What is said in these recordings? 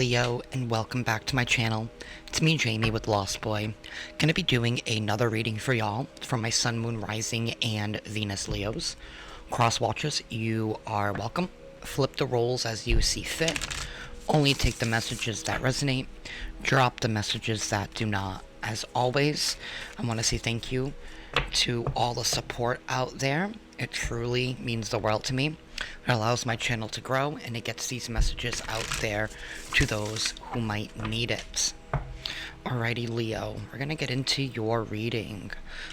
Leo, and welcome back to my channel. It's me, Jamie, with Lost Boy. Gonna be doing another reading for y'all from my Sun, Moon, Rising, and Venus Leos. Cross watchers, you are welcome. Flip the roles as you see fit. Only take the messages that resonate. Drop the messages that do not. As always, I want to say thank you to all the support out there. It truly means the world to me. It allows my channel to grow, and it gets these messages out there to those who might need it. Alrighty, Leo, we're going to get into your reading.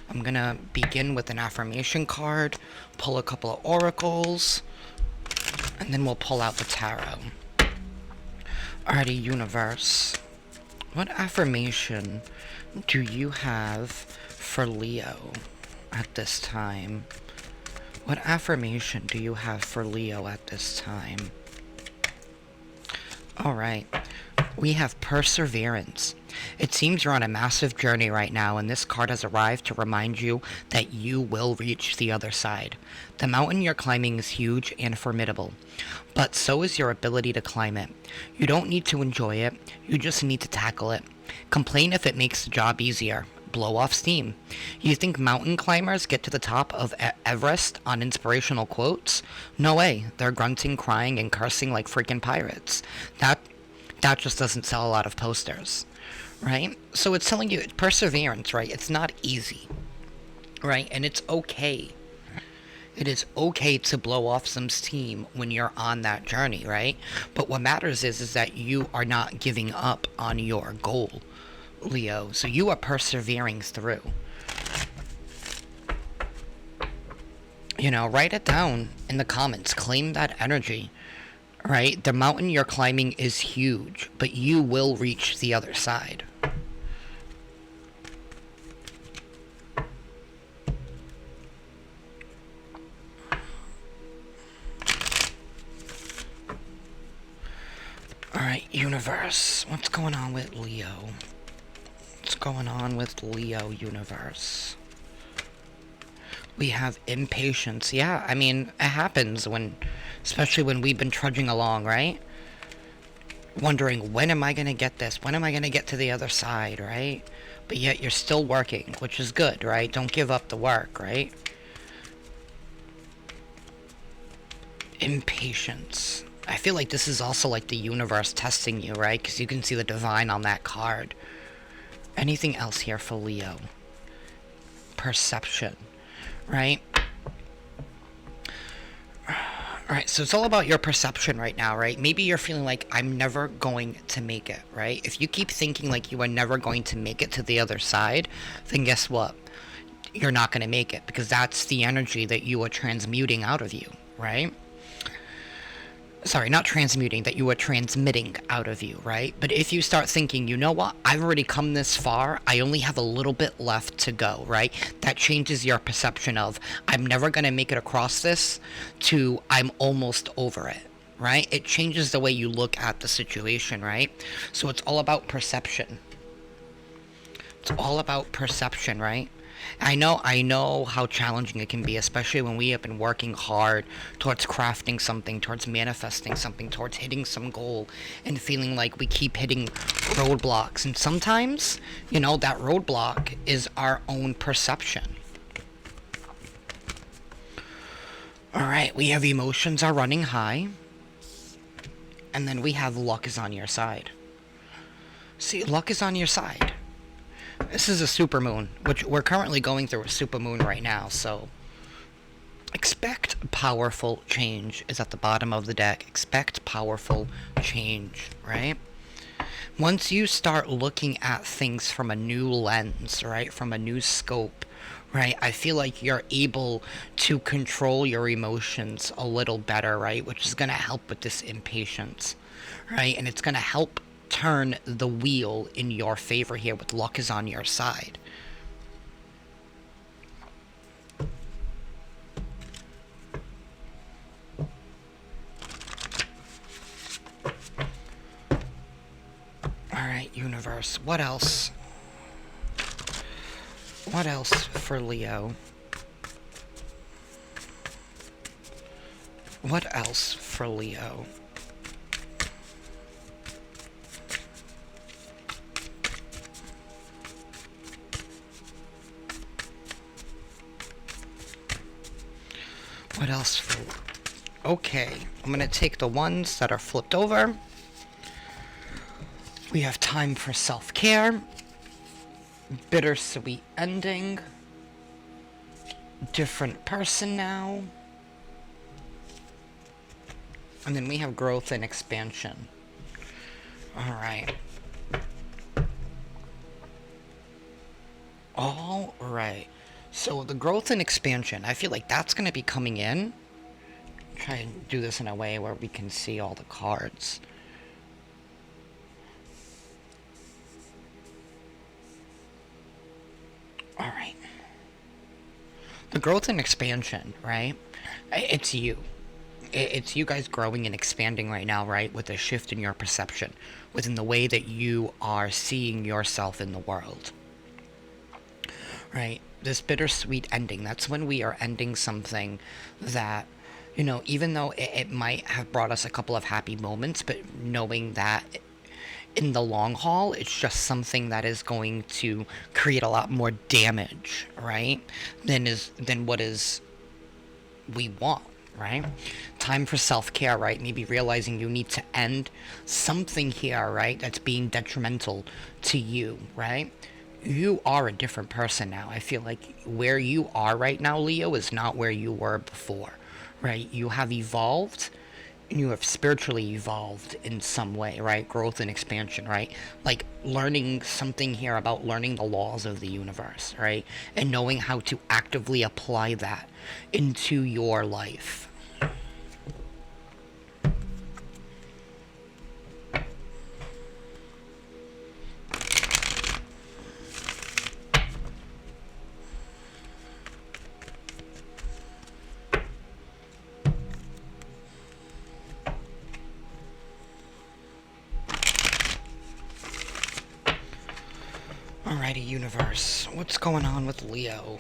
I'm going to begin with an affirmation card, pull a couple of oracles, and then we'll pull out the tarot. Alrighty, universe, what affirmation do you have for Leo at this time? What affirmation do you have for Leo at this time? Alright, we have perseverance. It seems you're on a massive journey right now, and this card has arrived to remind you that you will reach the other side. The mountain you're climbing is huge and formidable, but so is your ability to climb it. You don't need to enjoy it, you just need to tackle it. Complain if it makes the job easier. Blow off steam. You think mountain climbers get to the top of Everest on inspirational quotes? No way. They're grunting, crying, and cursing like freaking pirates. That just doesn't sell a lot of posters, right? So it's telling you perseverance, right? It's not easy, right? And it's okay. It is okay to blow off some steam when you're on that journey, right? But what matters is that you are not giving up on your goal, Leo. So you are persevering through. You know, write it down in the comments. Claim that energy, right? The mountain you're climbing is huge, but you will reach the other side. Alright, universe, what's going on with Leo? What's going on with Leo, universe? We have impatience. Yeah, I mean, it happens when, especially when we've been trudging along, right? Wondering, when am I going to get this? When am I going to get to the other side, right? But yet you're still working, which is good, right? Don't give up the work, right? Impatience. I feel like this is also like the universe testing you, right? Because you can see the divine on that card. Anything else here for Leo? Perception, right? Alright, so it's all about your perception right now, right? Maybe you're feeling like, I'm never going to make it, right? If you keep thinking like you are never going to make it to the other side, then guess what? You're not going to make it, because that's the energy that you are transmuting out of you, right? Sorry, not transmuting, that you are transmitting out of you, right? But if you start thinking, you know what, I've already come this far, I only have a little bit left to go, right? That changes your perception of, I'm never going to make it across this, to I'm almost over it, right? It changes the way you look at the situation, right? So it's all about perception. It's all about perception, right? I know how challenging it can be, especially when we have been working hard towards crafting something, towards manifesting something, towards hitting some goal, and feeling like we keep hitting roadblocks. And sometimes, you know, that roadblock is our own perception. Alright, we have emotions are running high, and then we have luck is on your side. See, luck is on your side. This is a supermoon, which we're currently going through a supermoon right now, so expect powerful change is at the bottom of the deck. Expect powerful change, right? Once you start looking at things from a new lens, right, from a new scope, right, I feel like you're able to control your emotions a little better, right, which is going to help with this impatience, right, and it's going to help turn the wheel in your favor here with luck is on your side. Alright, universe, what else? What else for Leo? What else for Leo? What else? Okay, I'm gonna take the ones that are flipped over. We have time for self-care, bittersweet ending, different person now, and then we have growth and expansion. All right. All right. So the growth and expansion, I feel like that's going to be coming in. Try and do this in a way where we can see all the cards. All right. The growth and expansion, right? It's you. It's you guys growing and expanding right now, right? With a shift in your perception, within the way that you are seeing yourself in the world. Right? This bittersweet ending, that's when we are ending something that, even though it might have brought us a couple of happy moments, but knowing that in the long haul, it's just something that is going to create a lot more damage, right? Than what is we want, right? Time for self-care, right? Maybe realizing you need to end something here, right? That's being detrimental to you, right? You are a different person now. I feel like where you are right now, Leo, is not where you were before, right? You have evolved, and you have spiritually evolved in some way, right? Growth and expansion, right? Like learning something here about learning the laws of the universe, right? And knowing how to actively apply that into your life. Alrighty, universe. What's going on with Leo?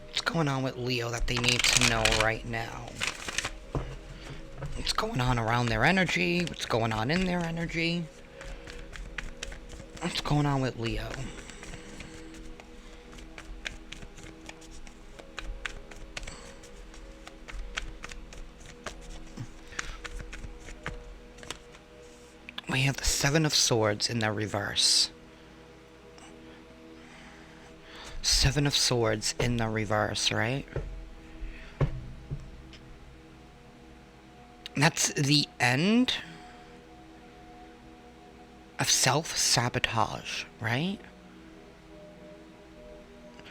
What's going on with Leo that they need to know right now? What's going on around their energy? What's going on in their energy? What's going on with Leo? We have the Seven of Swords in the reverse. Seven of Swords in the reverse, right? That's the end of self-sabotage, right?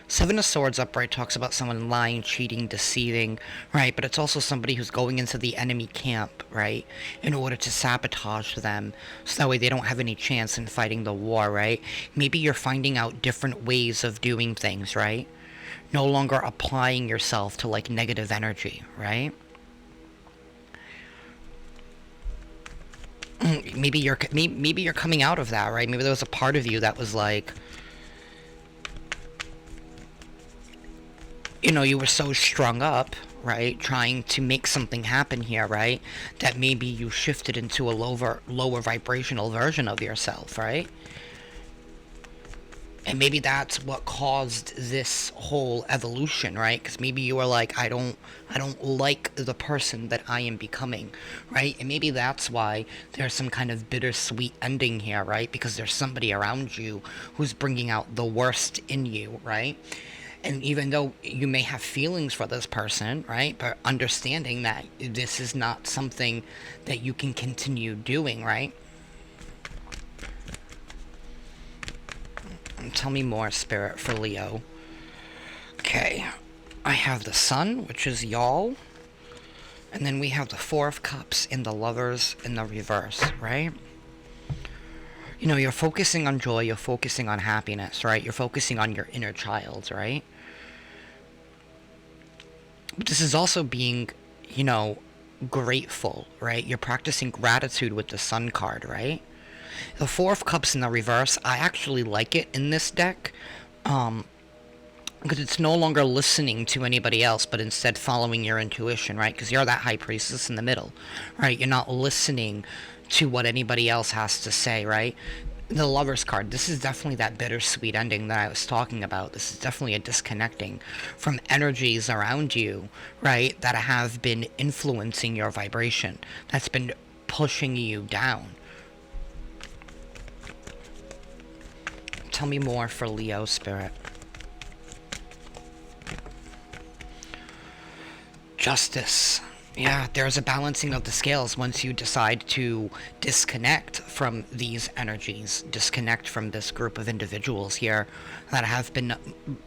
Seven of Swords upright talks about someone lying, cheating, deceiving, right? But it's also somebody who's going into the enemy camp, right? In order to sabotage them, so that way they don't have any chance in fighting the war, right? Maybe you're finding out different ways of doing things, right? No longer applying yourself to, like, negative energy, right? Maybe you're coming out of that, right? Maybe there was a part of you that was like, you were so strung up, right, trying to make something happen here, right, that maybe you shifted into a lower vibrational version of yourself, right? And maybe that's what caused this whole evolution, right? Because maybe you were like, I don't like the person that I am becoming, right? And maybe that's why there's some kind of bittersweet ending here, right? Because there's somebody around you who's bringing out the worst in you, right? And even though you may have feelings for this person, right? But understanding that this is not something that you can continue doing, right? Tell me more, Spirit, for Leo. Okay. I have the Sun, which is y'all. And then we have the Four of Cups in the Lovers in the reverse, right? You're focusing on joy, you're focusing on happiness, right? You're focusing on your inner child, right? But this is also being, grateful, right? You're practicing gratitude with the Sun card, right? The Four of Cups in the reverse, I actually like it in this deck. Because it's no longer listening to anybody else, but instead following your intuition, right? Because you're that High Priestess in the middle, right? You're not listening to what anybody else has to say, right? The Lover's card, this is definitely that bittersweet ending that I was talking about. This is definitely a disconnecting from energies around you, right, that have been influencing your vibration, that's been pushing you down. Tell me more for Leo, Spirit. Justice. Yeah, there's a balancing of the scales once you decide to disconnect from these energies, disconnect from this group of individuals here that have been,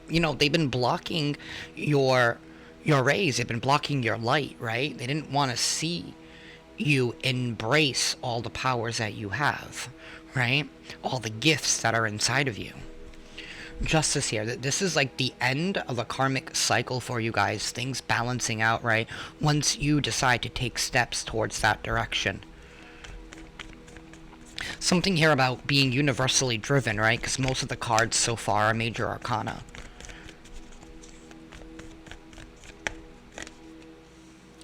they've been blocking your rays, they've been blocking your light, right? They didn't want to see you embrace all the powers that you have, right? All the gifts that are inside of you. Justice here. This is like the end of a karmic cycle for you guys. Things balancing out, right? Once you decide to take steps towards that direction. Something here about being universally driven, right? Because most of the cards so far are major arcana.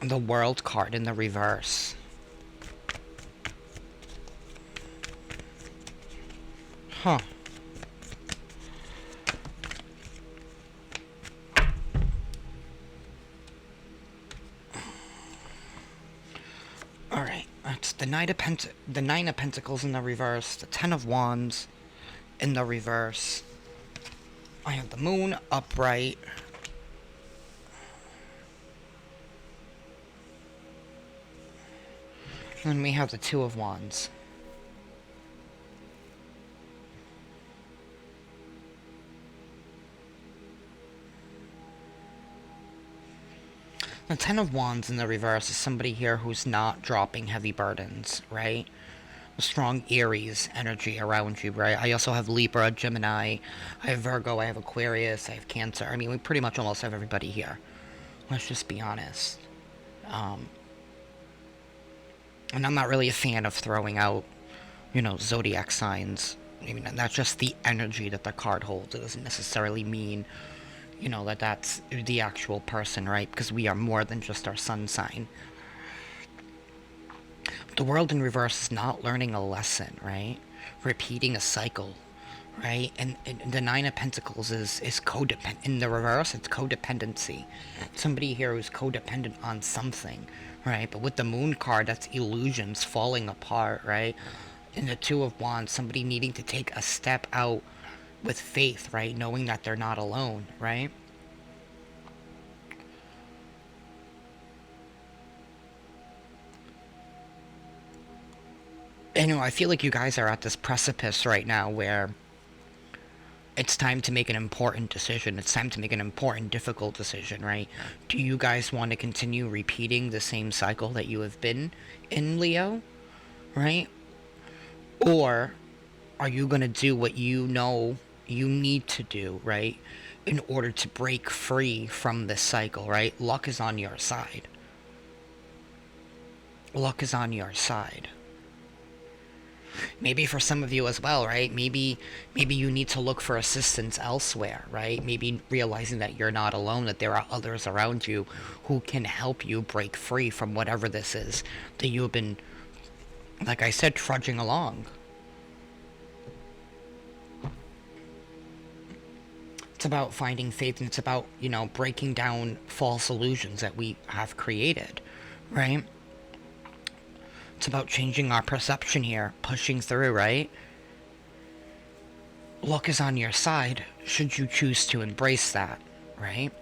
The World card in the reverse. Huh. Alright, that's the Nine of Pentacles in the reverse, the Ten of Wands in the reverse. I have the Moon upright. And we have the Two of Wands. The Ten of Wands in the reverse is somebody here who's not dropping heavy burdens, right? A strong Aries energy around you, right? I also have Libra, Gemini, I have Virgo, I have Aquarius, I have Cancer. I mean, we pretty much almost have everybody here. Let's just be honest. And I'm not really a fan of throwing out, zodiac signs. I mean, that's just the energy that the card holds. It doesn't necessarily mean that's the actual person, right? Because we are more than just our sun sign. The World in reverse is not learning a lesson, right? Repeating a cycle, right? And the Nine of Pentacles is codependent. In the reverse, it's codependency. Somebody here who's codependent on something, right? But with the Moon card, that's illusions falling apart, right? In the Two of Wands, somebody needing to take a step out with faith, right? Knowing that they're not alone, right? And I feel like you guys are at this precipice right now where it's time to make an important decision. It's time to make an important, difficult decision, right? Do you guys want to continue repeating the same cycle that you have been in, Leo, right? Or are you going to do what you know you need to do, right, in order to break free from this cycle, right? Luck is on your side. Luck is on your side. Maybe for some of you as well, right? Maybe you need to look for assistance elsewhere, right? Maybe realizing that you're not alone, that there are others around you who can help you break free from whatever this is that you've been, like I said, trudging along. It's about finding faith, and it's about, breaking down false illusions that we have created, right? It's about changing our perception here, pushing through, right? Luck is on your side, should you choose to embrace that, right?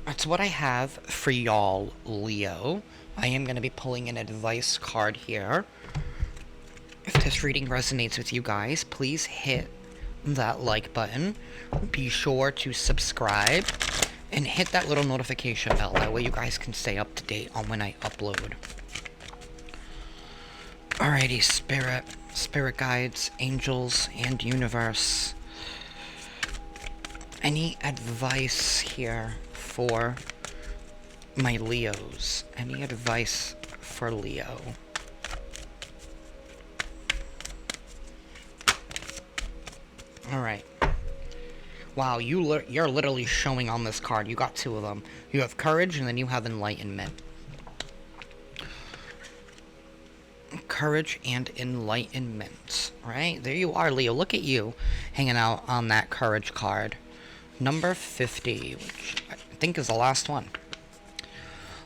That's what I have for y'all, Leo. I am going to be pulling an advice card here. If this reading resonates with you guys, please hit that like button. Be sure to subscribe and hit that little notification bell. That way you guys can stay up to date on when I upload. Alrighty, spirit guides, angels, and universe. Any advice here for my Leos? Any advice for Leo? Alright. Wow, you're literally showing on this card. You got two of them. You have courage, and then you have enlightenment. courage and enlightenment. Right? There you are, Leo. Look at you hanging out on that courage card. Number 50, which I think is the last one.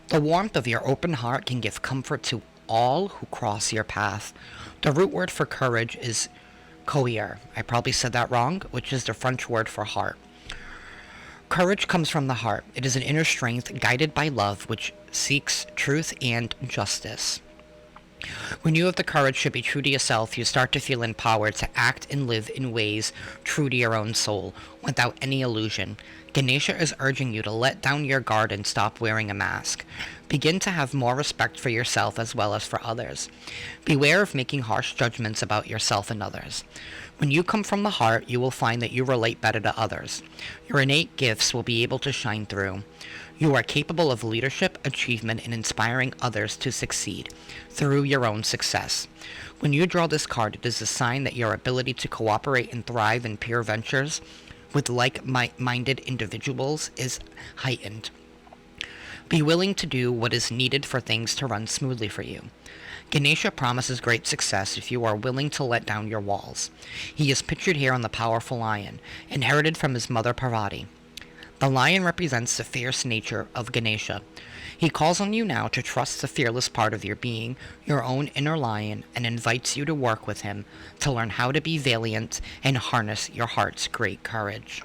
The warmth of your open heart can give comfort to all who cross your path. The root word for courage is coeur. I probably said that wrong, which is the French word for heart. Courage comes from the heart. It is an inner strength guided by love which seeks truth and justice. When you have the courage to be true to yourself, you start to feel empowered to act and live in ways true to your own soul, without any illusion. Ganesha is urging you to let down your guard and stop wearing a mask. Begin to have more respect for yourself as well as for others. Beware of making harsh judgments about yourself and others. When you come from the heart, you will find that you relate better to others. Your innate gifts will be able to shine through. You are capable of leadership, achievement, and inspiring others to succeed through your own success. When you draw this card, it is a sign that your ability to cooperate and thrive in peer ventures with like-minded individuals is heightened. Be willing to do what is needed for things to run smoothly for you. Ganesha promises great success if you are willing to let down your walls. He is pictured here on the powerful lion, inherited from his mother Parvati. The lion represents the fierce nature of Ganesha. He calls on you now to trust the fearless part of your being, your own inner lion, and invites you to work with him to learn how to be valiant and harness your heart's great courage.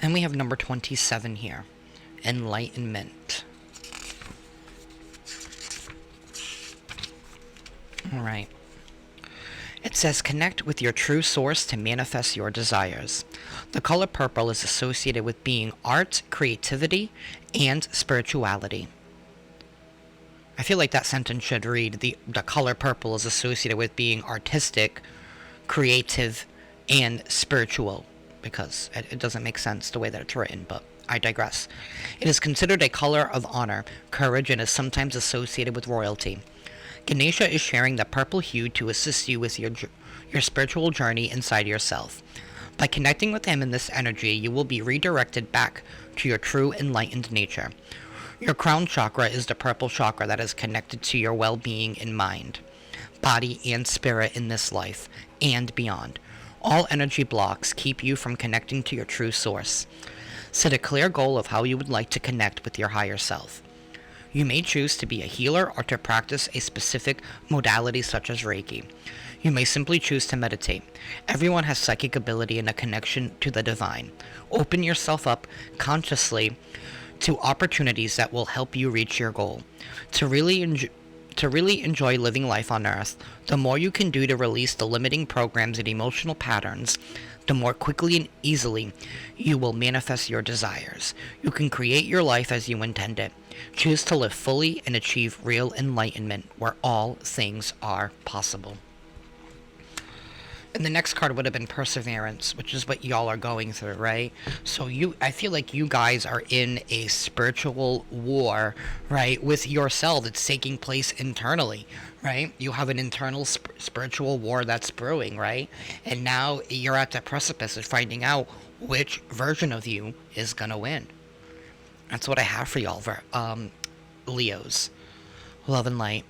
And we have number 27 here, enlightenment. All right. It says, connect with your true source to manifest your desires. The color purple is associated with being art, creativity, and spirituality. I feel like that sentence should read, the color purple is associated with being artistic, creative, and spiritual, because it doesn't make sense the way that it's written, but I digress. It is considered a color of honor, courage, and is sometimes associated with royalty. Ganesha is sharing the purple hue to assist you with your spiritual journey inside yourself. By connecting with him in this energy, you will be redirected back to your true enlightened nature. Your crown chakra is the purple chakra that is connected to your well-being in mind, body, and spirit in this life and beyond. All energy blocks keep you from connecting to your true source. Set a clear goal of how you would like to connect with your higher self. You may choose to be a healer or to practice a specific modality such as Reiki. You may simply choose to meditate. Everyone has psychic ability and a connection to the divine. Open yourself up consciously to opportunities that will help you reach your goal. To really enjoy living life on Earth, the more you can do to release the limiting programs and emotional patterns, the more quickly and easily you will manifest your desires. You can create your life as you intend it. Choose to live fully and achieve real enlightenment where all things are possible. And the next card would have been perseverance, which is what y'all are going through, right? So I feel like you guys are in a spiritual war, right, with yourself. It's taking place internally, right? You have an internal spiritual war that's brewing, right? And now you're at the precipice of finding out which version of you is gonna win. That's what I have for y'all, Leos. Love and light.